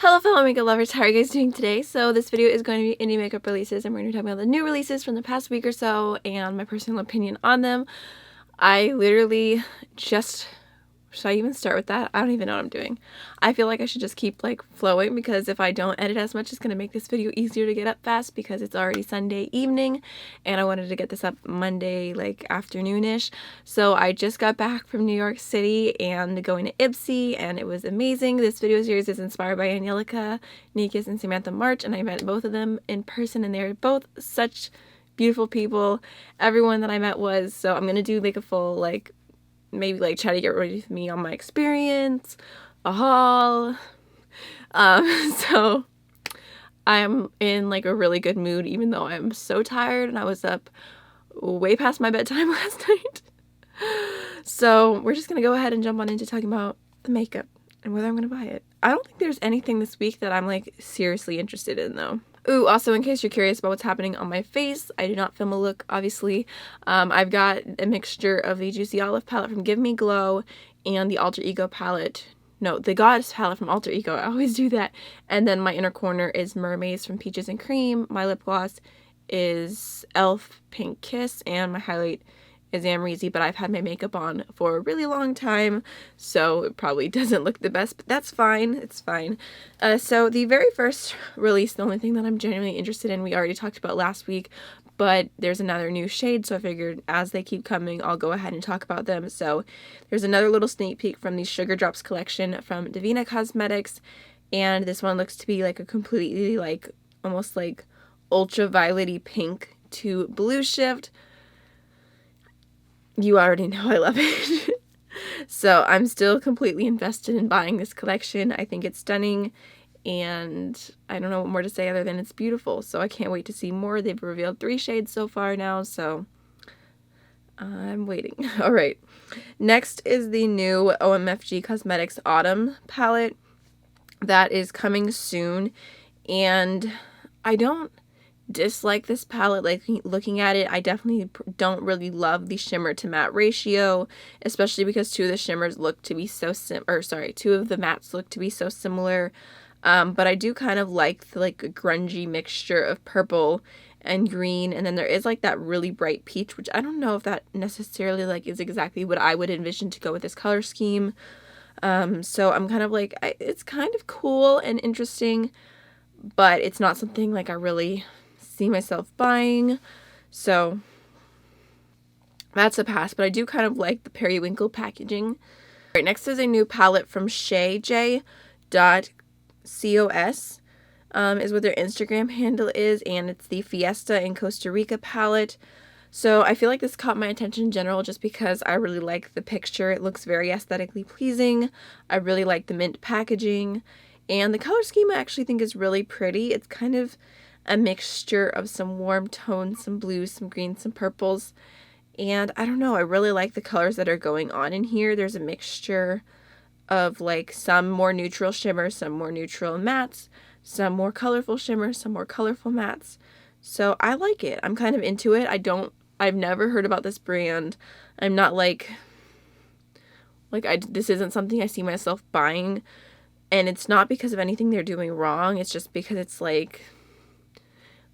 Hello fellow makeup lovers, how are you guys doing today? So this video is going to be indie makeup releases, and we're going to be talking about the new releases from the past week or so and my personal opinion on them. I literally just... should I even start with that? I don't even know what I'm doing. I feel like I should just keep like flowing, because if I don't edit as much, it's going to make this video easier to get up fast, because it's already Sunday evening and I wanted to get this up Monday like afternoonish. So I just got back from New York City and going to Ipsy, and it was amazing. This video series is inspired by Angelica, Nikis, and Samantha March, and I met both of them in person, and they're both such beautiful people. Everyone that I met was, so I'm going to do like a full like maybe like try to get ready with me on my experience, a haul. So I'm in like a really good mood, even though I'm so tired and I was up way past my bedtime last night. So we're just gonna go ahead and jump on into talking about the makeup and whether I'm gonna buy it. I don't think there's anything this week that I'm like seriously interested in though. Ooh, also in case you're curious about what's happening on my face, I did not film a look, obviously. I've got a mixture of the Juicy Olive palette from Give Me Glow and the Alter Ego palette. No, the Goddess palette from Alter Ego. I always do that. And then my inner corner is Mermaids from Peaches and Cream. My lip gloss is e.l.f. Pink Kiss, and my highlight is Amrezy, but I've had my makeup on for a really long time, so it probably doesn't look the best, but that's fine. It's fine. So the very first release, the only thing that I'm genuinely interested in, we already talked about last week, but there's another new shade, so I figured as they keep coming, I'll go ahead and talk about them. So there's another little sneak peek from the Sugar Drops collection from Devinah Cosmetics, and this one looks to be like a completely like almost like ultraviolet-y pink to blue shift. You already know I love it. So I'm still completely invested in buying this collection. I think it's stunning, and I don't know what more to say other than it's beautiful. So I can't wait to see more. They've revealed 3 shades so far now, so I'm waiting. All right. Next is the new OMFG Cosmetics Autumn palette that is coming soon, and I don't dislike this palette. Like, looking at it, I definitely don't really love the shimmer to matte ratio, especially because two of the shimmers look to be so two of the mattes look to be so similar. But I do kind of like the like a grungy mixture of purple and green, and then there is like that really bright peach, which I don't know if that necessarily like is exactly what I would envision to go with this color scheme. So I'm kind of like, it's kind of cool and interesting, but it's not something like I really see myself buying, so that's a pass. But I do kind of like the periwinkle packaging. All right, next is a new palette from Shay J Cosmetics, is what their Instagram handle is, and it's the Fiesta in Costa Rica palette. So I feel like this caught my attention in general just because I really like the picture. It looks very aesthetically pleasing. I really like the mint packaging, and the color scheme I actually think is really pretty. It's kind of a mixture of some warm tones, some blues, some greens, some purples, and I don't know, I really like the colors that are going on in here. There's a mixture of like some more neutral shimmers, some more neutral mattes, some more colorful shimmers, some more colorful mattes. So I like it. I'm kind of into it. I've never heard about this brand. I'm not this isn't something I see myself buying, and it's not because of anything they're doing wrong. It's just because it's like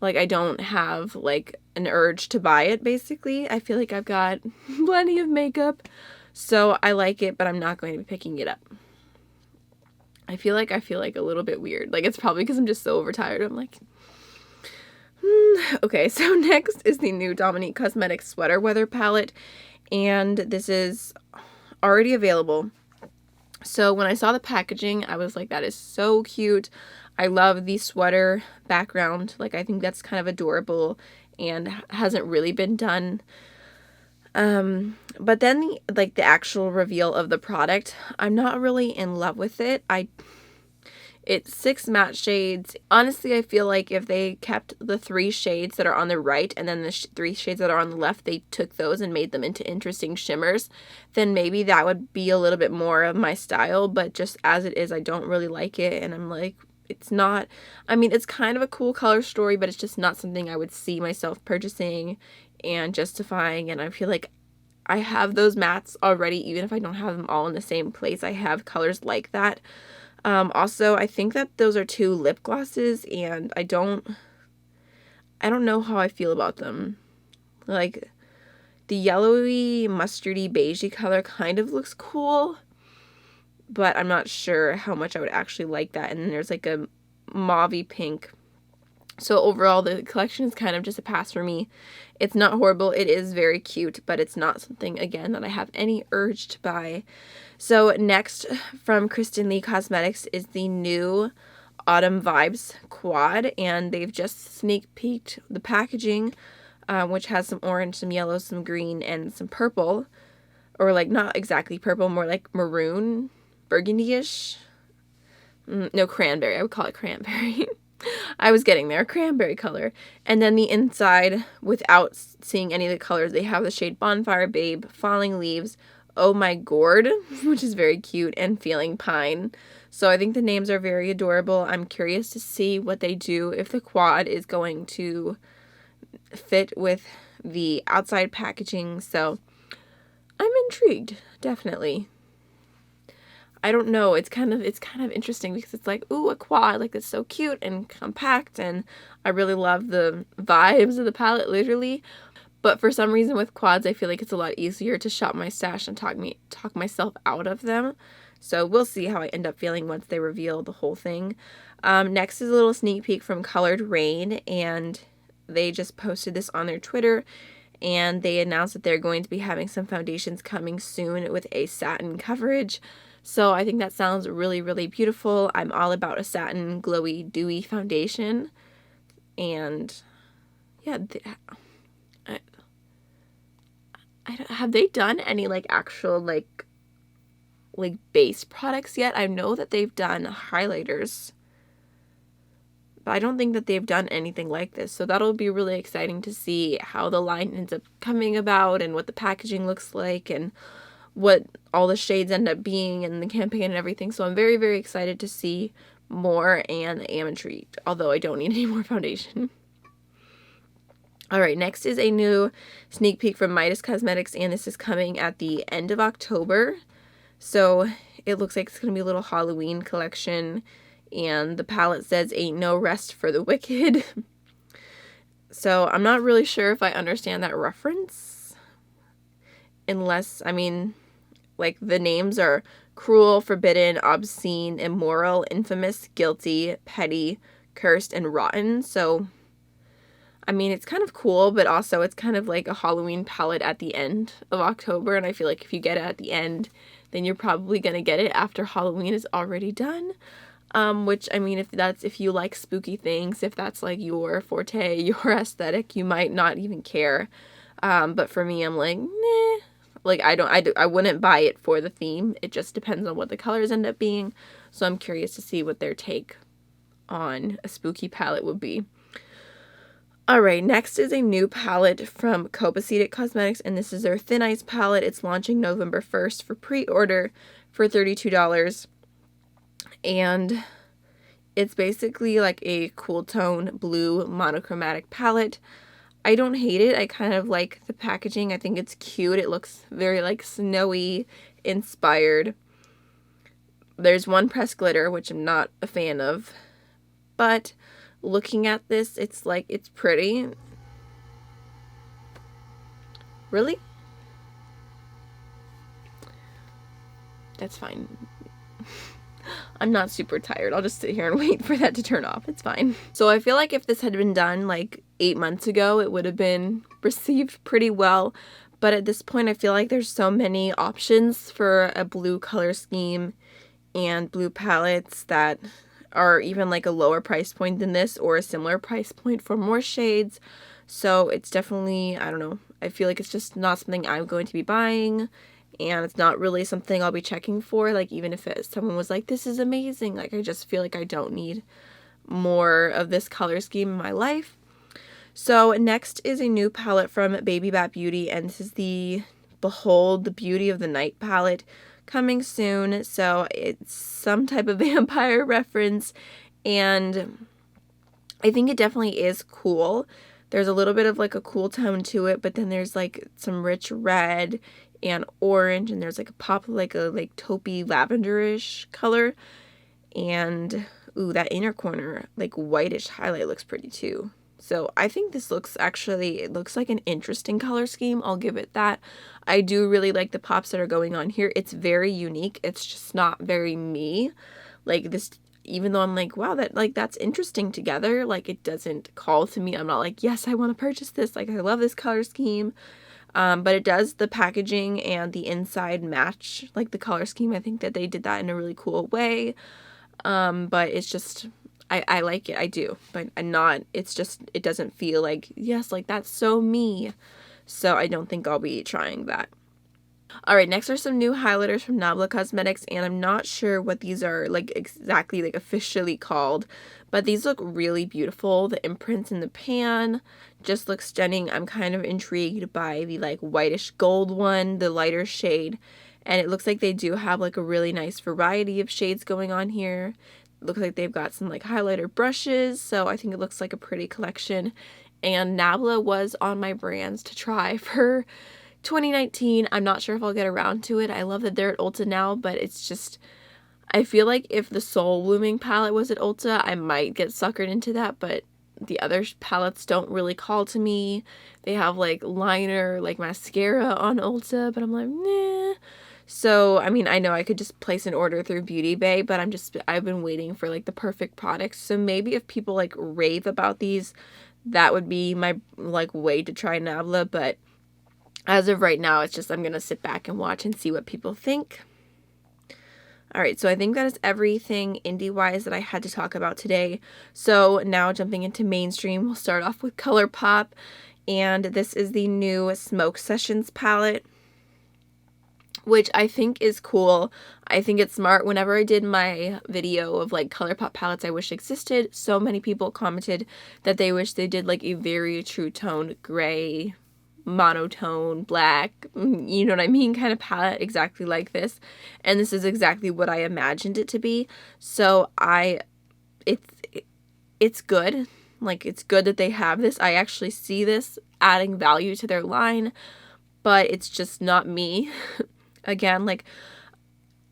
I don't have like an urge to buy it, basically. I feel like I've got plenty of makeup, so I like it, but I'm not going to be picking it up. I feel like a little bit weird. Like, it's probably because I'm just so overtired. I'm like, Okay, so next is the new Dominique Cosmetics Sweater Weather palette, and this is already available. So when I saw the packaging, I was like, that is so cute. I love the sweater background. Like, I think that's kind of adorable and hasn't really been done. But then the actual reveal of the product, I'm not really in love with it. It's 6 matte shades. Honestly, I feel like if they kept the 3 shades that are on the right and then the 3 shades that are on the left, they took those and made them into interesting shimmers, then maybe that would be a little bit more of my style. But just as it is, I don't really like it, and I'm like, it's not, I mean, it's kind of a cool color story, but it's just not something I would see myself purchasing and justifying. And I feel like I have those mattes already, even if I don't have them all in the same place. I have colors like that. Also, I think that those are 2 lip glosses, and I don't know how I feel about them. Like, the yellowy, mustardy, beigey color kind of looks cool, but I'm not sure how much I would actually like that. And then there's like a mauvey pink. So overall, the collection is kind of just a pass for me. It's not horrible. It is very cute, but it's not something, again, that I have any urge to buy. So next from Kristen Lee Cosmetics is the new Autumn Vibes Quad, and they've just sneak peeked the packaging, which has some orange, some yellow, some green, and some purple. Or like not exactly purple, more like maroon, burgundy-ish. No, cranberry. I would call it cranberry. I was getting there. Cranberry color. And then the inside, without seeing any of the colors, they have the shade Bonfire, Babe, Falling Leaves, Oh My Gourd, which is very cute, and Feeling Pine. So I think the names are very adorable. I'm curious to see what they do, if the quad is going to fit with the outside packaging. So I'm intrigued, definitely. I don't know, it's kind of interesting because it's like, ooh, a quad, like, it's so cute and compact, and I really love the vibes of the palette, literally. But for some reason with quads, I feel like it's a lot easier to shop my stash and talk myself out of them. So we'll see how I end up feeling once they reveal the whole thing. Next is a little sneak peek from Colored Raine, and they just posted this on their Twitter, and they announced that they're going to be having some foundations coming soon with a satin coverage. So I think that sounds really, really beautiful. I'm all about a satin, glowy, dewy foundation. And yeah, have they done any like actual like base products yet? I know that they've done highlighters, but I don't think that they've done anything like this. So that'll be really exciting to see how the line ends up coming about and what the packaging looks like and what all the shades end up being in the campaign and everything. So I'm very, very excited to see more and am intrigued, although I don't need any more foundation. All right, next is a new sneak peek from Midas Cosmetics, and this is coming at the end of October. So it looks like it's going to be a little Halloween collection, and the palette says ain't no rest for the wicked. So I'm not really sure if I understand that reference, unless, I mean, like, the names are cruel, forbidden, obscene, immoral, infamous, guilty, petty, cursed, and rotten. So, I mean, it's kind of cool, but also it's kind of like a Halloween palette at the end of October, and I feel like if you get it at the end, then you're probably going to get it after Halloween is already done. Which, I mean, if you like spooky things, if that's like your forte, your aesthetic, you might not even care. But for me, I'm like, nah. Like, I wouldn't buy it for the theme. It just depends on what the colors end up being. So I'm curious to see what their take on a spooky palette would be. Alright, next is a new palette from Copacetic Cosmetics, and this is their Thin Ice palette. It's launching November 1st for pre-order for $32. And it's basically like a cool tone blue monochromatic palette. I don't hate it. I kind of like the packaging. I think it's cute. It looks very like snowy inspired. There's one pressed glitter, which I'm not a fan of. But looking at this, it's like, it's pretty. Really? That's fine. I'm not super tired. I'll just sit here and wait for that to turn off. It's fine. So I feel like if this had been done like 8 months ago, it would have been received pretty well. But at this point, I feel like there's so many options for a blue color scheme and blue palettes that are even like a lower price point than this or a similar price point for more shades. So it's definitely, I don't know, I feel like it's just not something I'm going to be buying. And it's not really something I'll be checking for. Like, even if someone was like, this is amazing. Like, I just feel like I don't need more of this color scheme in my life. So next is a new palette from Baby Bat Beauty. And this is the Behold the Beauty of the Night palette coming soon. So it's some type of vampire reference. And I think it definitely is cool. There's a little bit of like a cool tone to it. But then there's like some rich red and orange, and there's like a pop of like a taupey lavenderish color, And, ooh, that inner corner, like whitish highlight looks pretty too. So I think this looks actually, it looks like an interesting color scheme. I'll give it that. I do really like the pops that are going on here. It's very unique. It's just not very me. Like this, even though I'm like, wow, that's interesting together. Like it doesn't call to me. I'm not like, yes, I want to purchase this. Like I love this color scheme. But it does, the packaging and the inside match like the color scheme. I think that they did that in a really cool way. But it's just, I like it, I do, but I'm not, it's just, it doesn't feel like, yes, like that's so me. So I don't think I'll be trying that. All right, next are some new highlighters from Nabla Cosmetics, and I'm not sure what these are like exactly like officially called, but these look really beautiful. The imprints in the pan just look stunning. I'm kind of intrigued by the like whitish gold one, the lighter shade, and it looks like they do have like a really nice variety of shades going on here. Looks like they've got some like highlighter brushes, so I think it looks like a pretty collection. And Nabla was on my brands to try for 2019. I'm not sure if I'll get around to it. I love that they're at Ulta now, but it's just, I feel like if the Soul Blooming palette was at Ulta, I might get suckered into that, but the other palettes don't really call to me. They have like liner, like mascara on Ulta, but I'm like, nah. So, I mean, I know I could just place an order through Beauty Bay, but I've been waiting for like the perfect products. So maybe if people like rave about these, that would be my like way to try Nabla. But as of right now, it's just, I'm going to sit back and watch and see what people think. All right, so I think that is everything indie-wise that I had to talk about today. So now jumping into mainstream, we'll start off with Colourpop. And this is the new Smoke Sessions palette, which I think is cool. I think it's smart. Whenever I did my video of like Colourpop palettes I wish existed, so many people commented that they wish they did like a very true tone gray, monotone, black, you know what I mean, kind of palette exactly like this. And this is exactly what I imagined it to be. So it's good. Like it's good that they have this. I actually see this adding value to their line, but it's just not me. Again, like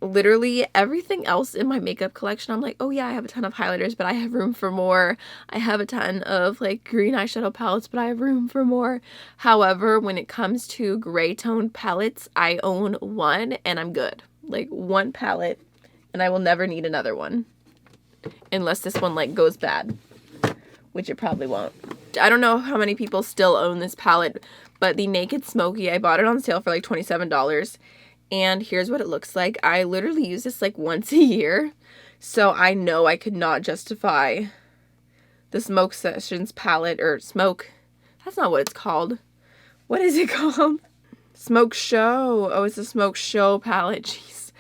literally everything else in my makeup collection, I'm like, oh yeah, I have a ton of highlighters, but I have room for more. I have a ton of like green eyeshadow palettes, but I have room for more. However, when it comes to gray tone palettes, I own one and I'm good. Like one palette and I will never need another one. Unless this one like goes bad, which it probably won't. I don't know how many people still own this palette, but the Naked Smoky, I bought it on sale for like $27. And here's what it looks like. I literally use this like once a year. So I know I could not justify the Smoke Sessions palette, or Smoke, that's not what it's called. What is it called? Smoke Show. Oh, it's a Smoke Show palette. Jeez.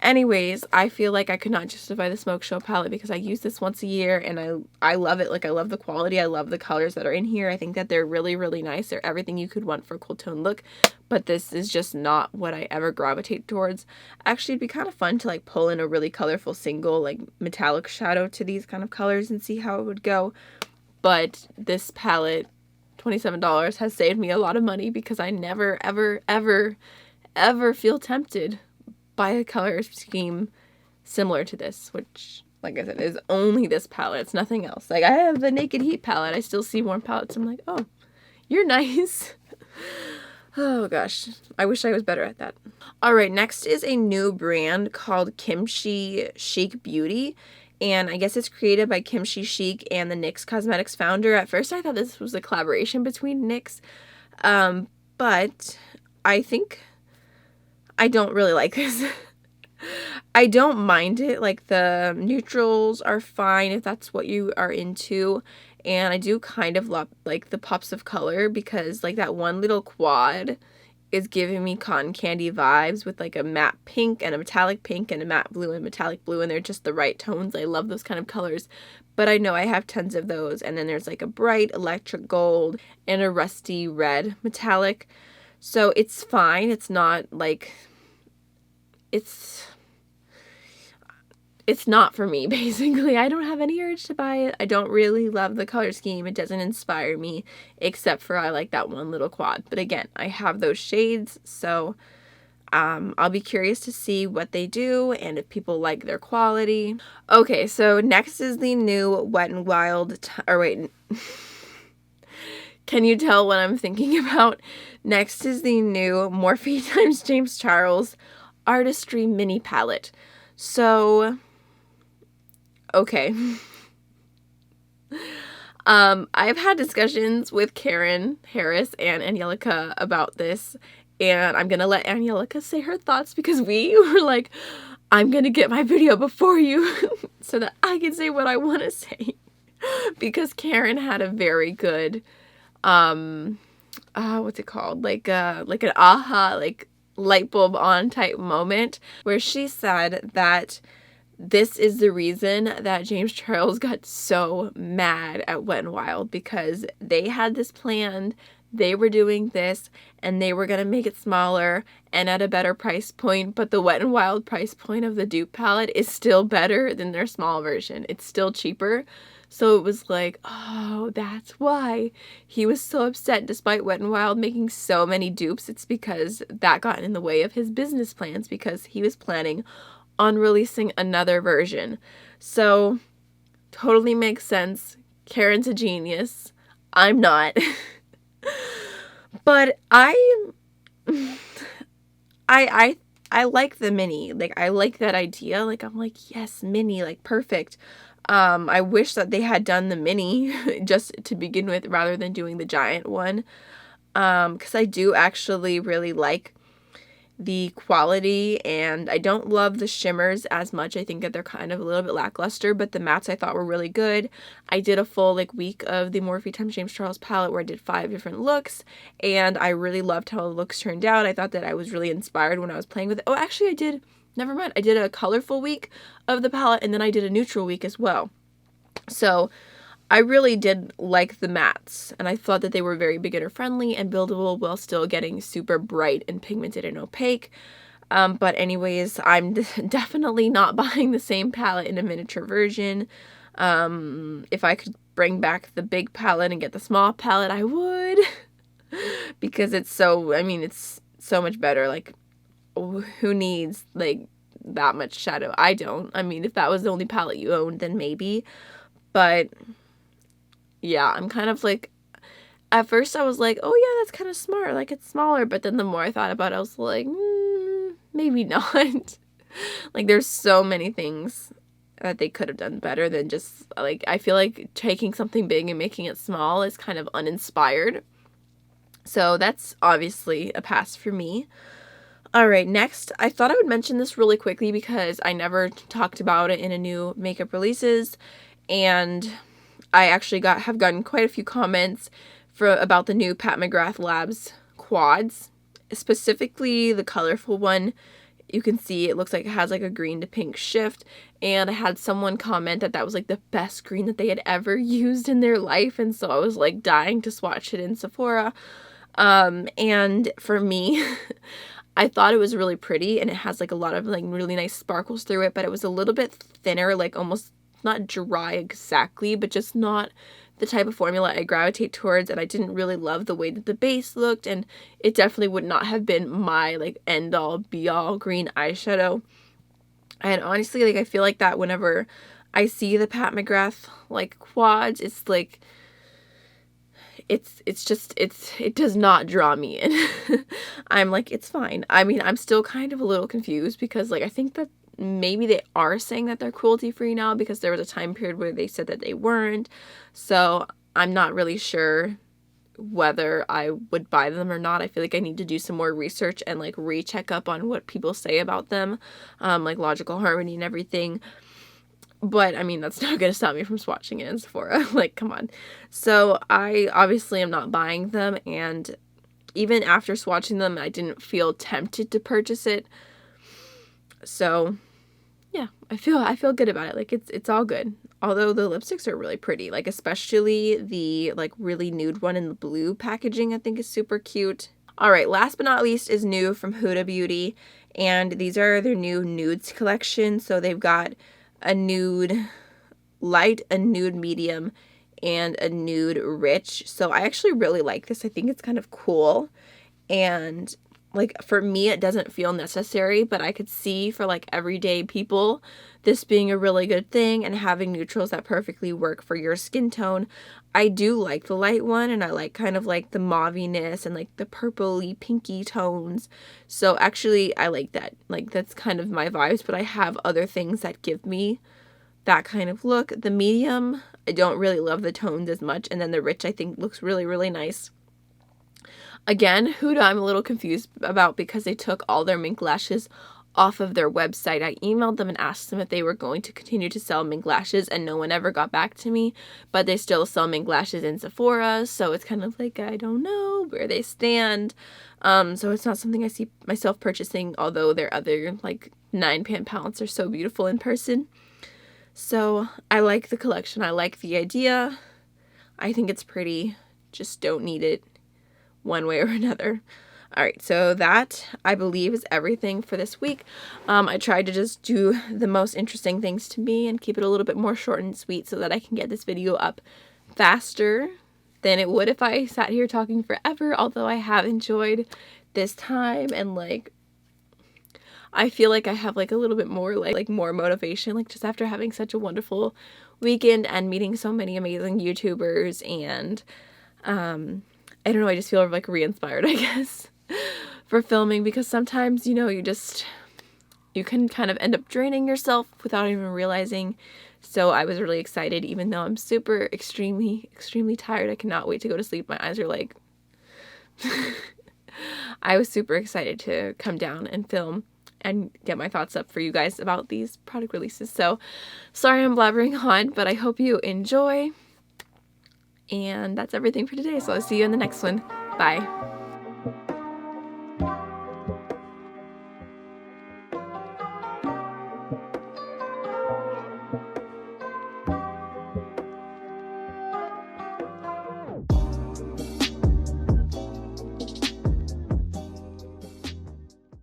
Anyways, I feel like I could not justify the Smoke Show palette because I use this once a year and I love it. Like I love the quality. I love the colors that are in here. I think that they're really, really nice. They're everything you could want for a cool tone look, but this is just not what I ever gravitate towards. Actually, it'd be kind of fun to like pull in a really colorful single like metallic shadow to these kind of colors and see how it would go. But this palette, $27, has saved me a lot of money because I never, ever, ever, ever feel tempted by a color scheme similar to this, which, like I said, is only this palette. It's nothing else. Like, I have the Naked Heat palette. I still see more palettes. I'm like, oh, you're nice. Oh, gosh. I wish I was better at that. All right, next is a new brand called Kimchi Chic Beauty. And I guess it's created by Kimchi Chic and the NYX Cosmetics founder. At first, I thought this was a collaboration between NYX. But I think I don't really like this. I don't mind it. Like the neutrals are fine if that's what you are into. And I do kind of love like the pops of color because like that one little quad is giving me cotton candy vibes with like a matte pink and a metallic pink and a matte blue and metallic blue, and they're just the right tones. I love those kind of colors. But I know I have tons of those. And then there's like a bright electric gold and a rusty red metallic. So it's fine. It's not like, it's not for me, basically. I don't have any urge to buy it. I don't really love the color scheme. It doesn't inspire me, except for I like that one little quad. But again, I have those shades, so I'll be curious to see what they do and if people like their quality. Okay, so next is the new Wet n Wild, or wait, can you tell what I'm thinking about? Next is the new Morphe times James Charles Artistry mini palette. So, okay. I've had discussions with Karen Harris and Angelica about this, and I'm gonna let Angelica say her thoughts because we were like, I'm gonna get my video before you so that I can say what I want to say. Because Karen had a very good, what's it called? Like an aha, like light bulb on type moment where she said that this is the reason that James Charles got so mad at Wet n Wild, because they had this planned, they were doing this, and they were going to make it smaller and at a better price point, but the Wet n Wild price point of the dupe palette is still better than their small version. It's still cheaper. So it was like, oh, that's why he was so upset despite Wet n Wild making so many dupes. It's because that got in the way of his business plans, because he was planning on releasing another version. So totally makes sense. Karen's a genius. I'm not. But I like the mini. Like, I like that idea. Like, I'm like, yes, mini, like, perfect. I wish that they had done the mini just to begin with rather than doing the giant one. Because I do actually really like the quality, and I don't love the shimmers as much. I think that they're kind of a little bit lackluster, but the mattes I thought were really good. I did a full week of the Morphe times James Charles palette where I did 5 different looks, and I really loved how the looks turned out. I thought that I was really inspired when I was playing with it. Oh, actually I did, never mind, I did a colorful week of the palette, and then I did a neutral week as well. So I really did like the mattes, and I thought that they were very beginner friendly and buildable while still getting super bright and pigmented and opaque. But anyways, I'm definitely not buying the same palette in a miniature version. If I could bring back the big palette and get the small palette, I would. Because it's so, I mean, it's so much better. Like, who needs, that much shadow? I don't. I mean, if that was the only palette you owned, then maybe. But yeah, I'm kind of at first I was like, oh yeah, that's kind of smart, like it's smaller, but then the more I thought about it, I was like, maybe not. There's so many things that they could have done better than just, I feel like taking something big and making it small is kind of uninspired. So that's obviously a pass for me. Alright, next, I thought I would mention this really quickly because I never talked about it in a new makeup releases, and I actually have gotten quite a few comments about the new Pat McGrath Labs quads, specifically the colorful one. You can see it looks like it has a green to pink shift, and I had someone comment that that was the best green that they had ever used in their life, and so I was dying to swatch it in Sephora. And for me, I thought it was really pretty, and it has a lot of really nice sparkles through it, but it was a little bit thinner, almost not dry exactly, but just not the type of formula I gravitate towards, and I didn't really love the way that the base looked, and it definitely would not have been my end all be all green eyeshadow. And honestly, I feel that whenever I see the Pat McGrath quads, it's it does not draw me in. I'm it's fine. I mean, I'm still kind of a little confused because I think that maybe they are saying that they're cruelty free now, because there was a time period where they said that they weren't. So I'm not really sure whether I would buy them or not. I feel I need to do some more research and recheck up on what people say about them, logical harmony and everything. But I mean, that's not gonna stop me from swatching it in Sephora. Come on. So I obviously am not buying them, and even after swatching them, I didn't feel tempted to purchase it. So yeah, I feel good about it. It's all good. Although the lipsticks are really pretty, especially the really nude one in the blue packaging, I think is super cute. All right, last but not least is new from Huda Beauty, and these are their new nudes collection. So they've got a nude light, a nude medium, and a nude rich. So I actually really like this. I think it's kind of cool, and like, for me, it doesn't feel necessary, but I could see for, like, everyday people this being a really good thing, and having neutrals that perfectly work for your skin tone. I do like the light one, and I like kind of like the mauviness and like the purpley pinky tones. So actually I like that. Like, that's kind of my vibes, but I have other things that give me that kind of look. The medium, I don't really love the tones as much, and then the rich I think looks really, really nice. Again, Huda I'm a little confused about because they took all their mink lashes off of their website. I emailed them and asked them if they were going to continue to sell mink lashes, and no one ever got back to me, but they still sell mink lashes in Sephora, so it's kind of like, I don't know where they stand. So it's not something I see myself purchasing, although their other like 9 pan palettes are so beautiful in person. So I like the collection. I like the idea. I think it's pretty. Just don't need it one way or another. All right, so that, I believe, is everything for this week. I tried to just do the most interesting things to me and keep it a little bit more short and sweet so that I can get this video up faster than it would if I sat here talking forever, although I have enjoyed this time, and like, I feel like I have like a little bit more like more motivation, like just after having such a wonderful weekend and meeting so many amazing YouTubers, and I don't know, I just feel like re-inspired, I guess, for filming, because sometimes, you know, you can kind of end up draining yourself without even realizing. So I was really excited, even though I'm super extremely tired. I cannot wait to go to sleep. My eyes are like I was super excited to come down and film and get my thoughts up for you guys about these product releases. So sorry I'm blabbering on, but I hope you enjoy. And that's everything for today. So I'll see you in the next one. Bye.